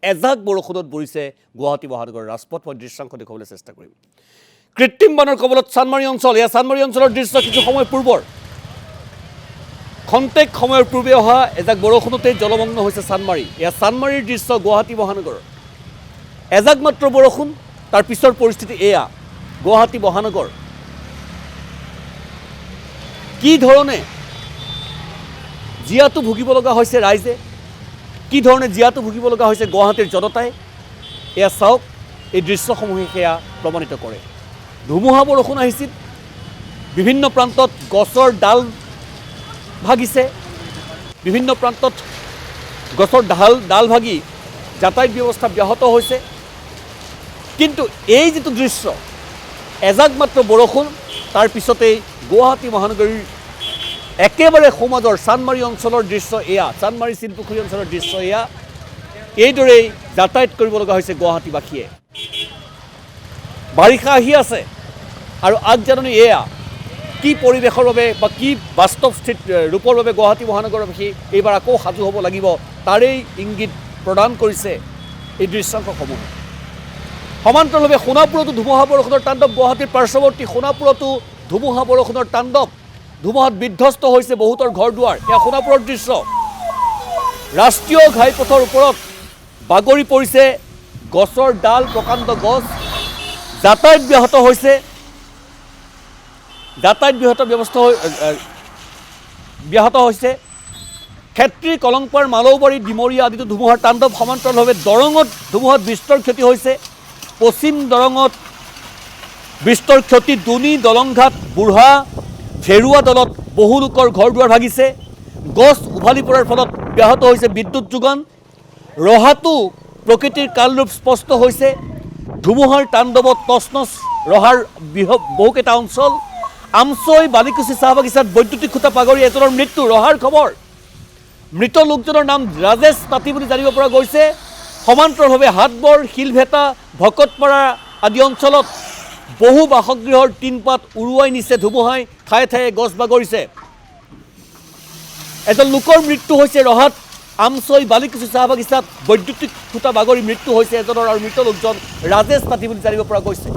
এজাক বৰষুণত বুৰিছে গুৱাহাটী মহানগৰৰ ৰাজপথ। মই দৃশ্যাংশ দেখুৱাবলৈ চেষ্টা কৰিম। কৃত্ৰিম বানৰ কবলত চানমাৰী অঞ্চল। এয়া চানমাৰী অঞ্চলৰ দৃশ্য কিছু সময় পূৰ্বৰ। খন্তেক সময়ৰ পূৰ্বে অহা এজাক বৰষুণতেই জলমগ্ন হৈছে চানমাৰী। এয়া চানমাৰীৰ দৃশ্য গুৱাহাটী মহানগৰৰ। এজাক মাত্ৰ বৰষুণ, তাৰ পিছৰ পৰিস্থিতি এয়া গুৱাহাটী মহানগৰ। কি ধৰণে জীয়াতু ভুগিব লগা হৈছে ৰাইজে, কি ধৰণে জীয়াতু ভুগিব লগা হৈছে গুৱাহাটীৰ জনতাই, এয়া চাওক। এই দৃশ্যসমূহে সেয়া প্ৰমাণিত কৰে। ধুমুহা বৰষুণ আহিছিল, বিভিন্ন প্ৰান্তত গছৰ ডাল ভাগিছে, বিভিন্ন প্ৰান্তত গছৰ ডাল ভাগি যাতায়াত ব্যৱস্থা ব্যাহত হৈছে। কিন্তু এই যিটো দৃশ্য, এজাক মাত্ৰ বৰষুণ, তাৰ পিছতেই গুৱাহাটী মহানগৰীৰ একেবাৰে সমাজৰ চানমাৰী অঞ্চলৰ দৃশ্য এয়া, চানমাৰী চিলপুখুৰী অঞ্চলৰ দৃশ্য এয়া। এইদৰেই যাতায়াত কৰিব লগা হৈছে গুৱাহাটীবাসীয়ে। বাৰিষা আহি আছে আৰু আগজাননী এয়া। কি পৰিৱেশৰ বাবে বা কি বাস্তৱ ৰূপৰ বাবে গুৱাহাটী মহানগৰবাসী এইবাৰ আকৌ সাজু হ'ব লাগিব, তাৰেই ইংগিত প্ৰদান কৰিছে এই দৃশ্যাংশসমূহে। সমান্তৰালভাৱে সোণাপুৰতো ধুমুহা বৰষুণৰ তাণ্ডৱ। গুৱাহাটীৰ পাৰ্শ্বৱৰ্তী সোণাপুৰতো ধুমুহা বৰষুণৰ তাণ্ডৱ। ধুমুহাত বিধ্বস্ত হৈছে বহুতৰ ঘৰ দুৱাৰ। এয়া সোণাপুৰৰ দৃশ্য। ৰাষ্ট্ৰীয় ঘাইপথৰ ওপৰত বাগৰি পৰিছে গছৰ ডাল, প্ৰকাণ্ড গছ। যাতায়াত ব্যাহত হৈছে, ব্যাহত হৈছে। খেত্ৰী, কলংপাৰ, মালৌবাৰী, ডিমৰীয়া আদিতো ধুমুহাৰ তাণ্ডৱ। সমান্তৰালভাৱে দৰঙত ধুমুহাত বিস্তৰ ক্ষতি হৈছে। পশ্চিম দৰঙত বিস্তৰ ক্ষতি। দুনি, দলংঘাট, বুঢ়া, ভেৰুৱা দলত বহু লোকৰ ঘৰ দুৱাৰ ভাগিছে। গছ উভালি পৰাৰ ফলত ব্যাহত হৈছে বিদ্যুৎ যোগান। ৰহাতো প্ৰকৃতিৰ কালৰূপ স্পষ্ট হৈছে। ধুমুহাৰ তাণ্ডৱত তছনছ ৰহাৰ বহুকেইটা অঞ্চল। আমচৈ, বালিকুচি চাহ বাগিচাত বৈদ্যুতিক খুঁটা বাগৰি এজনৰ মৃত্যু। ৰহাৰ খবৰ। মৃত লোকজনৰ নাম ৰাজেশ তাঁতী বুলি জানিব পৰা গৈছে। সমান্তৰালভাৱে হাটবৰ, শিলভেটা, ভকতপাৰা আদি অঞ্চলত বহু বাসগৃহৰ টিনপাত উৰুৱাই নিছে ধুমুহাই। ঠায়ে ঠায়ে গছ বাগৰিছে। এজন লোকৰ মৃত্যু হৈছে ৰহাত। আমচৈ, বালিকুচি চাহ বাগিচাত বৈদ্যুতিক খুঁটা বাগৰি মৃত্যু হৈছে এজনৰ, আৰু মৃত লোকজন ৰাজেশ তাঁতী বুলি জানিব পৰা গৈছে।